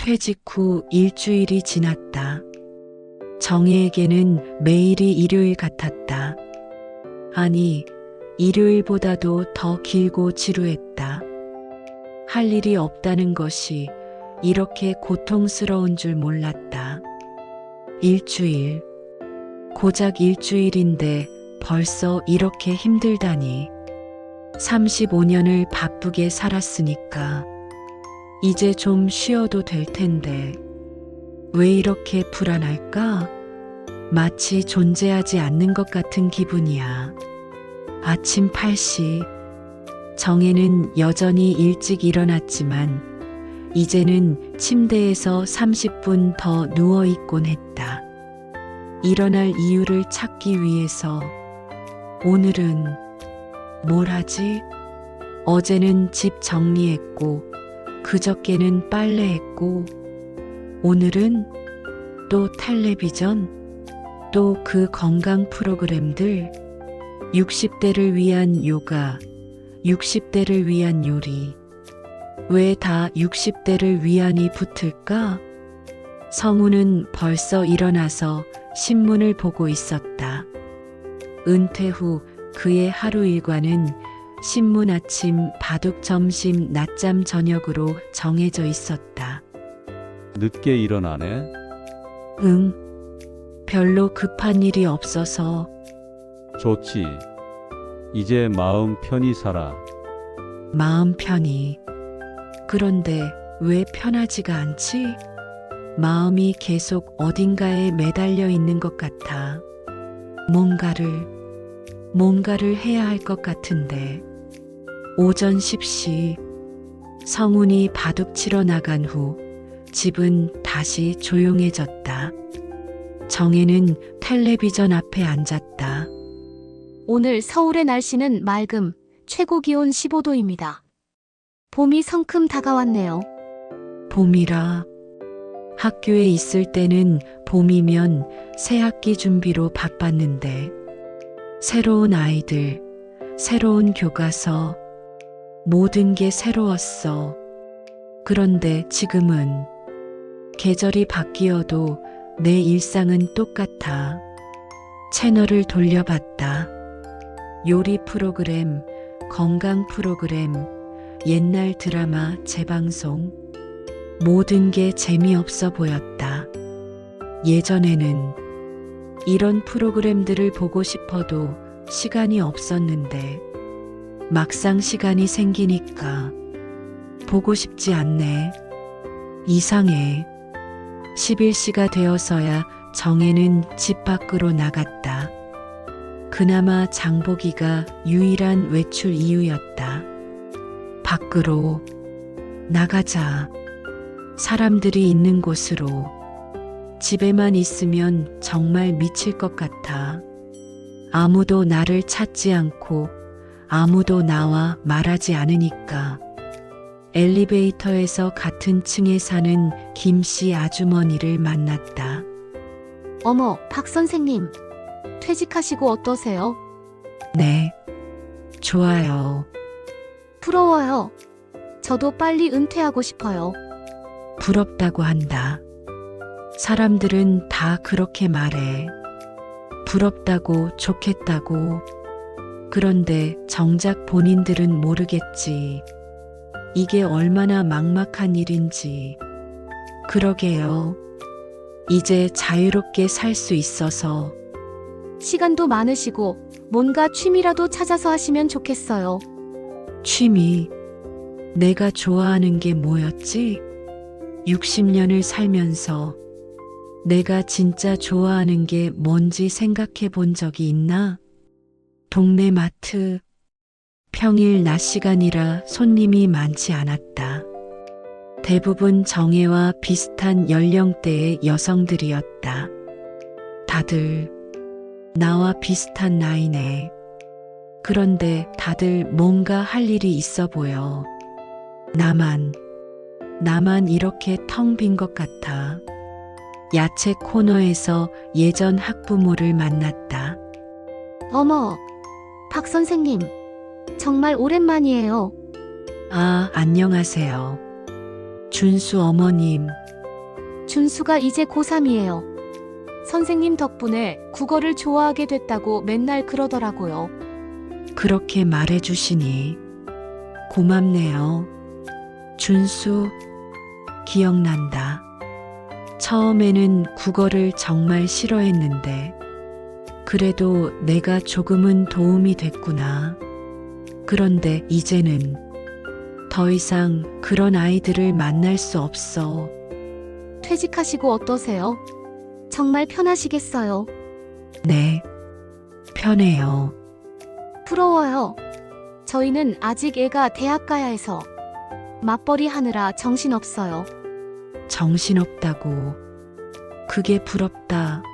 퇴직 후 일주일이 지났다. 정혜에게는 매일이 일요일 같았다. 아니, 일요일보다도 더 길고 지루했다. 할 일이 없다는 것이 이렇게 고통스러운 줄 몰랐다. 일주일. 고작 일주일인데 벌써 이렇게 힘들다니. 35년을 바쁘게 살았으니까 이제 좀 쉬어도 될 텐데 왜 이렇게 불안할까? 마치 존재하지 않는 것 같은 기분이야. 아침 8시. 정혜는 여전히 일찍 일어났지만 이제는 침대에서 30분 더 누워있곤 했다. 일어날 이유를 찾기 위해서 오늘은 뭘 하지? 어제는 집 정리했고 그저께는 빨래했고 오늘은 또 텔레비전, 또 그 건강 프로그램들, 60대를 위한 요가, 60대를 위한 요리. 왜 다 60대를 위한이 붙을까? 성우는 벌써 일어나서 신문을 보고 있었다. 은퇴 후 그의 하루 일과는 신문 아침, 바둑 점심, 낮잠 저녁으로 정해져 있었다. 늦게 일어나네. 응. 별로 급한 일이 없어서. 좋지. 이제 마음 편히 살아. 마음 편히. 그런데 왜 편하지가 않지? 마음이 계속 어딘가에 매달려 있는 것 같아. 뭔가를 해야 할 것 같은데. 오전 10시. 성훈이 바둑 치러 나간 후 집은 다시 조용해졌다. 정혜는 텔레비전 앞에 앉았다. 오늘 서울의 날씨는 맑음, 최고 기온 15도입니다. 봄이 성큼 다가왔네요. 봄이라. 학교에 있을 때는 봄이면 새학기 준비로 바빴는데 새로운 아이들, 새로운 교과서, 모든 게 새로웠어. 그런데 지금은 계절이 바뀌어도 내 일상은 똑같아. 채널을 돌려봤다. 요리 프로그램, 건강 프로그램, 옛날 드라마 재방송. 모든 게 재미없어 보였다. 예전에는 이런 프로그램들을 보고 싶어도 시간이 없었는데 막상 시간이 생기니까 보고 싶지 않네. 이상해. 11시가 되어서야 정혜는 집 밖으로 나갔다. 그나마 장보기가 유일한 외출 이유였다. 밖으로 나가자. 사람들이 있는 곳으로. 집에만 있으면 정말 미칠 것 같아. 아무도 나를 찾지 않고 아무도 나와 말하지 않으니까. 엘리베이터에서 같은 층에 사는 김씨 아주머니를 만났다. 어머, 박 선생님. 퇴직하시고 어떠세요? 네, 좋아요. 부러워요. 저도 빨리 은퇴하고 싶어요. 부럽다고 한다. 사람들은 다 그렇게 말해. 부럽다고, 좋겠다고. 그런데 정작 본인들은 모르겠지. 이게 얼마나 막막한 일인지. 그러게요. 이제 자유롭게 살 수 있어서. 시간도 많으시고 뭔가 취미라도 찾아서 하시면 좋겠어요. 취미. 내가 좋아하는 게 뭐였지? 60년을 살면서 내가 진짜 좋아하는 게 뭔지 생각해 본 적이 있나? 동네 마트. 평일 낮 시간이라 손님이 많지 않았다. 대부분 정혜와 비슷한 연령대의 여성들이었다. 다들 나와 비슷한 나이네. 그런데 다들 뭔가 할 일이 있어 보여. 나만 이렇게 텅 빈 것 같아. 야채 코너에서 예전 학부모를 만났다. 어머, 박 선생님. 정말 오랜만이에요. 아, 안녕하세요. 준수 어머님, 준수가 이제 고3이에요. 선생님 덕분에 국어를 좋아하게 됐다고 맨날 그러더라고요. 그렇게 말해주시니 고맙네요. 준수, 기억난다. 처음에는 국어를 정말 싫어했는데, 그래도 내가 조금은 도움이 됐구나. 그런데 이제는 더 이상 그런 아이들을 만날 수 없어. 퇴직하시고 어떠세요? 정말 편하시겠어요? 네, 편해요. 부러워요. 저희는 아직 애가 대학 가야 해서 맞벌이 하느라 정신없어요. 정신없다고. 그게 부럽다.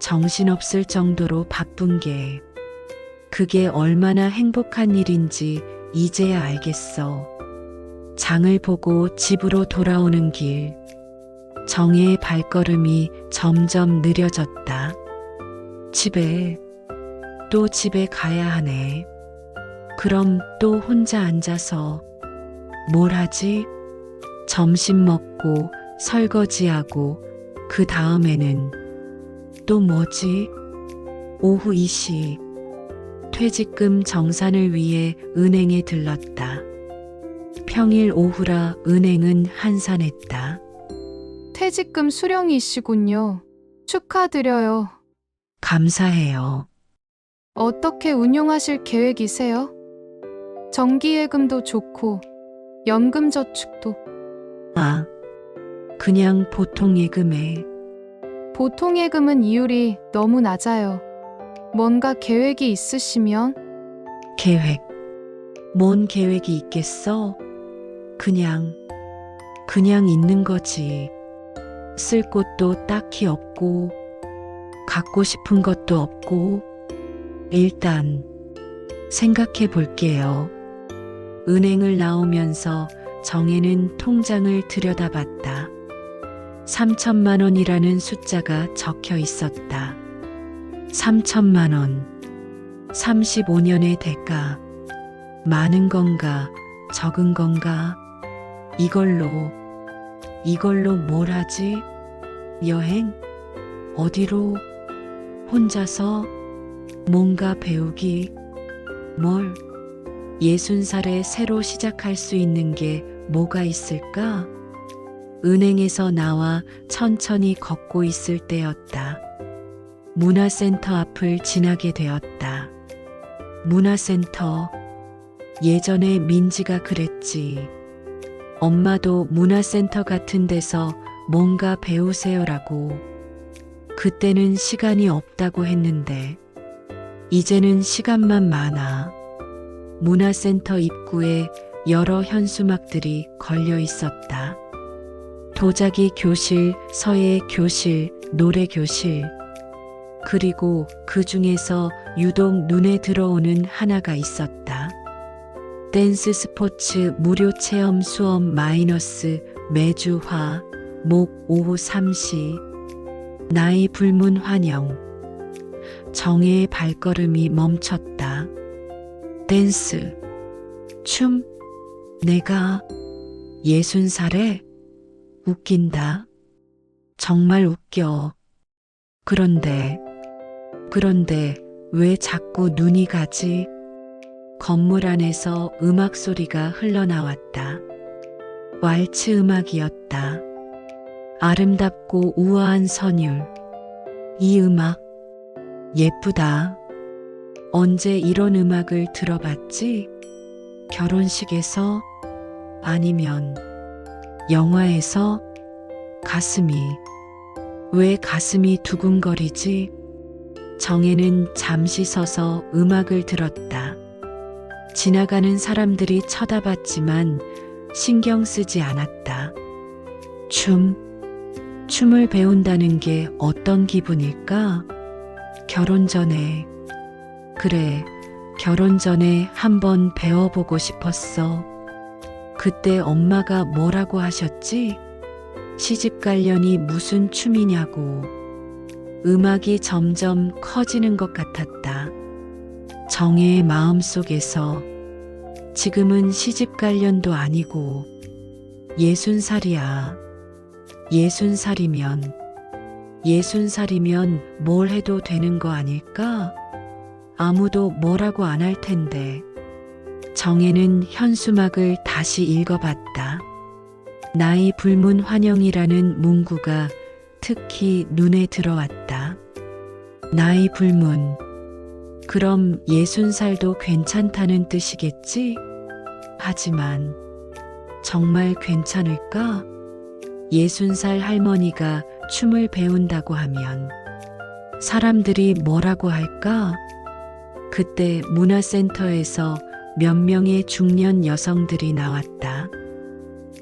정신없을 정도로 바쁜 게, 그게 얼마나 행복한 일인지 이제야 알겠어. 장을 보고 집으로 돌아오는 길, 정혜의 발걸음이 점점 느려졌다. 또 집에 가야 하네. 그럼 또 혼자 앉아서 뭘 하지? 점심 먹고 설거지하고 그 다음에는 또 뭐지? 오후 2시. 퇴직금 정산을 위해 은행에 들렀다. 평일 오후라 은행은 한산했다. 퇴직금 수령이시군요. 축하드려요. 감사해요. 어떻게 운용하실 계획이세요? 정기예금도 좋고 연금저축도. 아, 그냥 보통 예금에. 보통 예금은 이율이 너무 낮아요. 뭔가 계획이 있으시면 계획. 뭔 계획이 있겠어? 그냥 있는 거지. 쓸 곳도 딱히 없고, 갖고 싶은 것도 없고, 일단 생각해 볼게요. 은행을 나오면서 정혜는 통장을 들여다봤다. 3천만 원이라는 숫자가 적혀 있었다. 3천만 원. 35년의 대가. 많은 건가, 적은 건가? 이걸로 뭘 하지? 여행? 어디로? 혼자서? 뭔가 배우기? 뭘? 60살에 새로 시작할 수 있는 게 뭐가 있을까? 은행에서 나와 천천히 걷고 있을 때였다. 문화센터 앞을 지나게 되었다. 문화센터. 예전에 민지가 그랬지. 엄마도 문화센터 같은 데서 뭔가 배우세요라고. 그때는 시간이 없다고 했는데, 이제는 시간만 많아. 문화센터 입구에 여러 현수막들이 걸려 있었다. 도자기 교실, 서예 교실, 노래 교실. 그리고 그 중에서 유독 눈에 들어오는 하나가 있었다. 댄스 스포츠 무료 체험 수업 마이너스 매주 화, 목 오후 3시. 나이 불문 환영. 정혜의 발걸음이 멈췄다. 댄스. 춤. 내가 60살에? 웃긴다. 정말 웃겨. 그런데 왜 자꾸 눈이 가지? 건물 안에서 음악 소리가 흘러나왔다. 왈츠 음악이었다. 아름답고 우아한 선율. 이 음악 예쁘다. 언제 이런 음악을 들어봤지? 결혼식에서? 아니면 영화에서? 왜 가슴이 두근거리지? 정혜는 잠시 서서 음악을 들었다. 지나가는 사람들이 쳐다봤지만 신경 쓰지 않았다. 춤을 배운다는 게 어떤 기분일까? 결혼 전에. 그래, 결혼 전에 한번 배워보고 싶었어. 그때 엄마가 뭐라고 하셨지? 시집 관련이 무슨 춤이냐고. 음악이 점점 커지는 것 같았다. 정혜의 마음속에서 지금은 시집 관련도 아니고 60살이야. 예순살이면 뭘 해도 되는 거 아닐까? 아무도 뭐라고 안 할 텐데. 정혜는 현수막을 다시 읽어봤다. 나이 불문 환영이라는 문구가 특히 눈에 들어왔다. 나이 불문. 그럼 60살도 괜찮다는 뜻이겠지? 하지만 정말 괜찮을까? 60살 할머니가 춤을 배운다고 하면 사람들이 뭐라고 할까? 그때 문화센터에서 몇 명의 중년 여성들이 나왔다.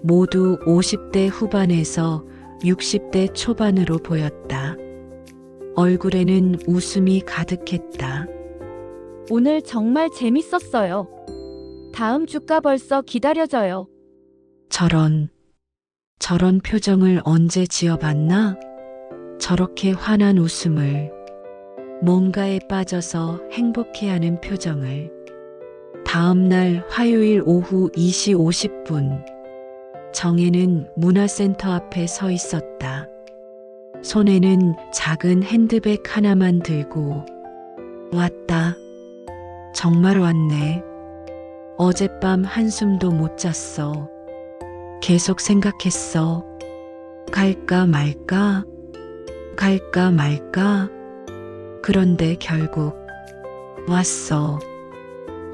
모두 50대 후반에서 60대 초반으로 보였다. 얼굴에는 웃음이 가득했다. 오늘 정말 재밌었어요. 다음 주가 벌써 기다려져요. 저런 표정을 언제 지어봤나? 저렇게 환한 웃음을, 뭔가에 빠져서 행복해하는 표정을. 다음 날 화요일 오후 2시 50분, 정혜는 문화센터 앞에 서 있었다. 손에는 작은 핸드백 하나만 들고. 왔다. 정말 왔네. 어젯밤 한숨도 못 잤어. 계속 생각했어. 갈까 말까? 갈까 말까? 그런데 결국 왔어.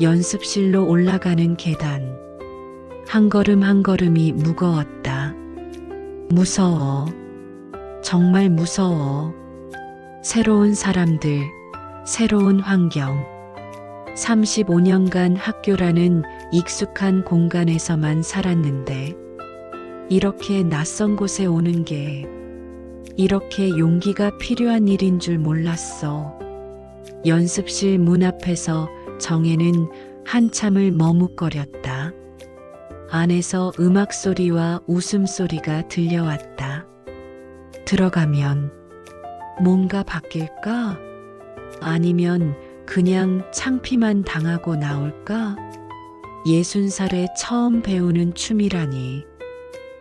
연습실로 올라가는 계단. 한 걸음 한 걸음이 무거웠다. 무서워. 정말 무서워. 새로운 사람들, 새로운 환경. 35년간 학교라는 익숙한 공간에서만 살았는데, 이렇게 낯선 곳에 오는 게 이렇게 용기가 필요한 일인 줄 몰랐어. 연습실 문 앞에서 정혜는 한참을 머뭇거렸다. 안에서 음악 소리와 웃음소리가 들려왔다. 들어가면 뭔가 바뀔까? 아니면 그냥 창피만 당하고 나올까? 60살에 처음 배우는 춤이라니.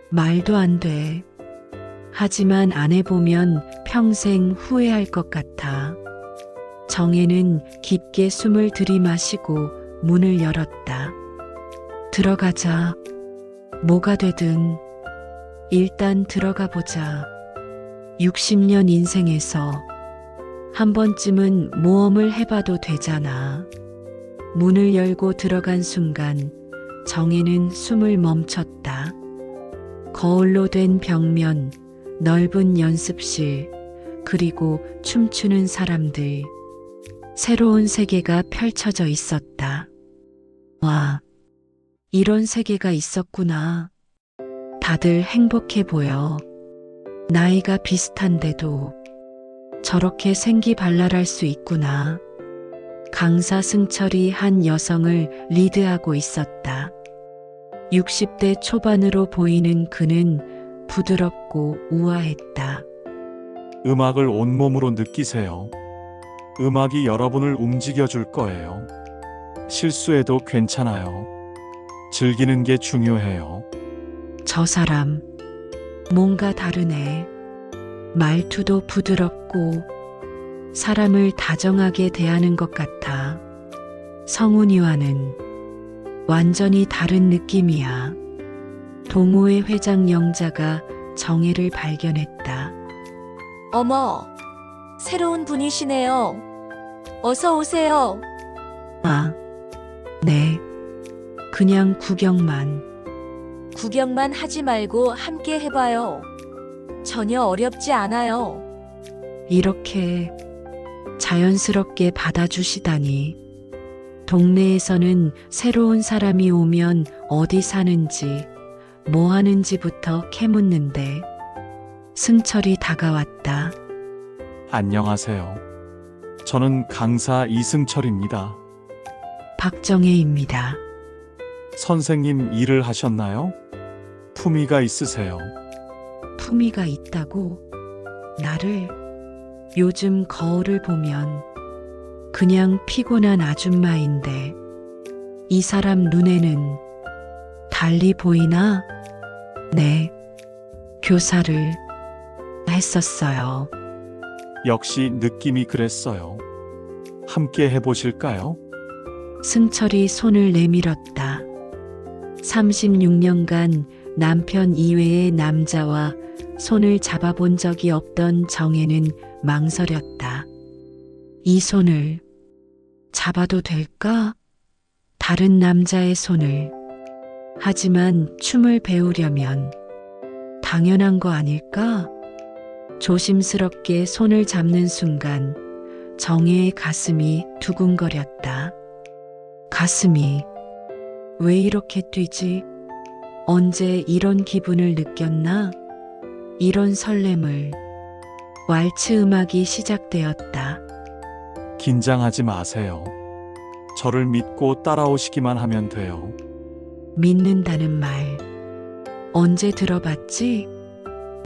말도 안 돼. 하지만 안 해보면 평생 후회할 것 같아. 정혜는 깊게 숨을 들이마시고 문을 열었다. 들어가자. 뭐가 되든 일단 들어가 보자. 60년 인생에서 한 번쯤은 모험을 해봐도 되잖아. 문을 열고 들어간 순간 정혜는 숨을 멈췄다. 거울로 된 벽면, 넓은 연습실, 그리고 춤추는 사람들. 새로운 세계가 펼쳐져 있었다. 와, 이런 세계가 있었구나. 다들 행복해 보여. 나이가 비슷한데도 저렇게 생기발랄할 수 있구나. 강사 승철이 한 여성을 리드하고 있었다. 60대 초반으로 보이는 그는 부드럽고 우아했다. 음악을 온몸으로 느끼세요. 음악이 여러분을 움직여줄 거예요. 실수해도 괜찮아요. 즐기는 게 중요해요. 저 사람, 뭔가 다르네. 말투도 부드럽고 사람을 다정하게 대하는 것 같아. 성훈이와는 완전히 다른 느낌이야. 동호회 회장 영자가 정혜를 발견했다. 어머, 새로운 분이시네요. 어서 오세요. 아, 네. 그냥 구경만. 구경만 하지 말고 함께 해봐요. 전혀 어렵지 않아요. 이렇게 자연스럽게 받아주시다니. 동네에서는 새로운 사람이 오면 어디 사는지, 뭐 하는지부터 캐묻는데 승철이 다가왔다. 안녕하세요. 저는 강사 이승철입니다. 박정혜입니다. 선생님 일을 하셨나요? 품위가 있으세요. 품위가 있다고? 나를? 요즘 거울을 보면 그냥 피곤한 아줌마인데 이 사람 눈에는 달리 보이나? 네. 교사를 했었어요. 역시 느낌이 그랬어요. 함께 해보실까요? 승철이 손을 내밀었다. 36년간 남편 이외의 남자와 손을 잡아본 적이 없던 정혜는 망설였다. 이 손을 잡아도 될까? 다른 남자의 손을. 하지만 춤을 배우려면 당연한 거 아닐까? 조심스럽게 손을 잡는 순간 정혜의 가슴이 두근거렸다. 가슴이 왜 이렇게 뛰지? 언제 이런 기분을 느꼈나? 이런 설렘을. 왈츠 음악이 시작되었다. 긴장하지 마세요. 저를 믿고 따라오시기만 하면 돼요. 믿는다는 말 언제 들어봤지?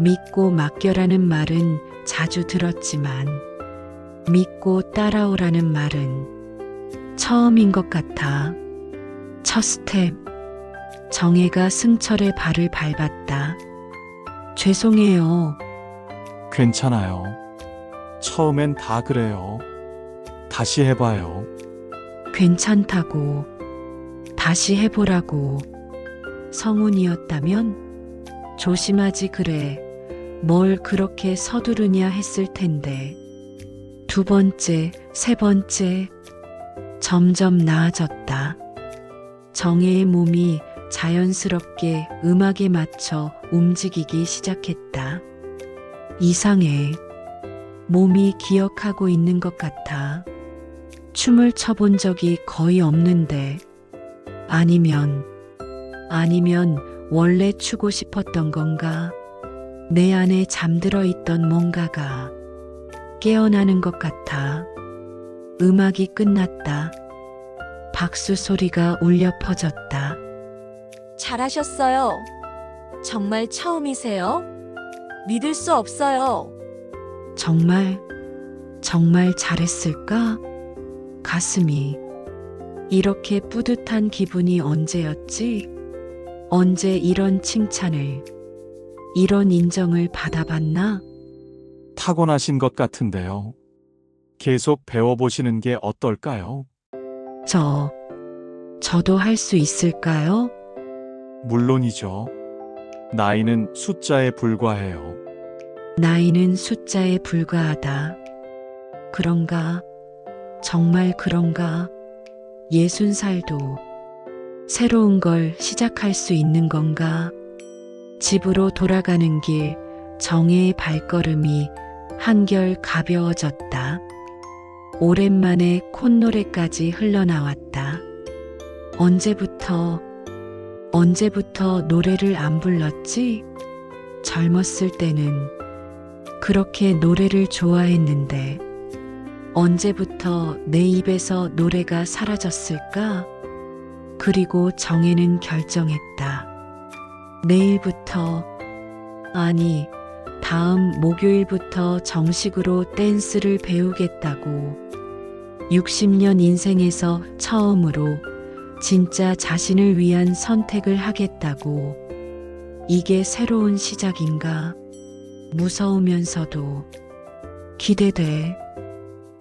믿고 맡겨라는 말은 자주 들었지만 믿고 따라오라는 말은 처음인 것 같아. 첫 스텝. 정혜가 승철의 발을 밟았다. 죄송해요. 괜찮아요. 처음엔 다 그래요. 다시 해봐요. 괜찮다고. 다시 해보라고. 성운이었다면 조심하지 그래. 뭘 그렇게 서두르냐 했을 텐데. 두 번째, 세 번째. 점점 나아졌다. 정혜의 몸이 자연스럽게 음악에 맞춰 움직이기 시작했다. 이상해. 몸이 기억하고 있는 것 같아. 춤을 춰본 적이 거의 없는데. 아니면 원래 추고 싶었던 건가? 내 안에 잠들어 있던 뭔가가 깨어나는 것 같아. 음악이 끝났다. 박수 소리가 울려 퍼졌다. 잘하셨어요. 정말 처음이세요? 믿을 수 없어요. 정말 잘했을까? 가슴이 이렇게 뿌듯한 기분이 언제였지? 언제 이런 칭찬을, 이런 인정을 받아봤나? 타고나신 것 같은데요. 계속 배워보시는 게 어떨까요? 저도 할 수 있을까요? 물론이죠. 나이는 숫자에 불과해요. 나이는 숫자에 불과하다. 그런가? 정말 그런가? 60살도 새로운 걸 시작할 수 있는 건가? 집으로 돌아가는 길, 정혜의 발걸음이 한결 가벼워졌다. 오랜만에 콧노래까지 흘러나왔다. 언제부터 노래를 안 불렀지? 젊었을 때는 그렇게 노래를 좋아했는데 언제부터 내 입에서 노래가 사라졌을까? 그리고 정혜는 결정했다. 내일부터, 아니, 다음 목요일부터 정식으로 댄스를 배우겠다고. 60년 인생에서 처음으로 진짜 자신을 위한 선택을 하겠다고. 이게 새로운 시작인가? 무서우면서도 기대돼.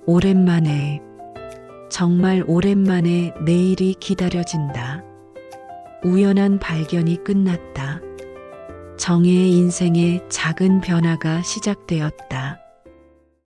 오랜만에, 정말 오랜만에 내일이 기다려진다. 우연한 발견이 끝났다. 정혜의 인생에 작은 변화가 시작되었다.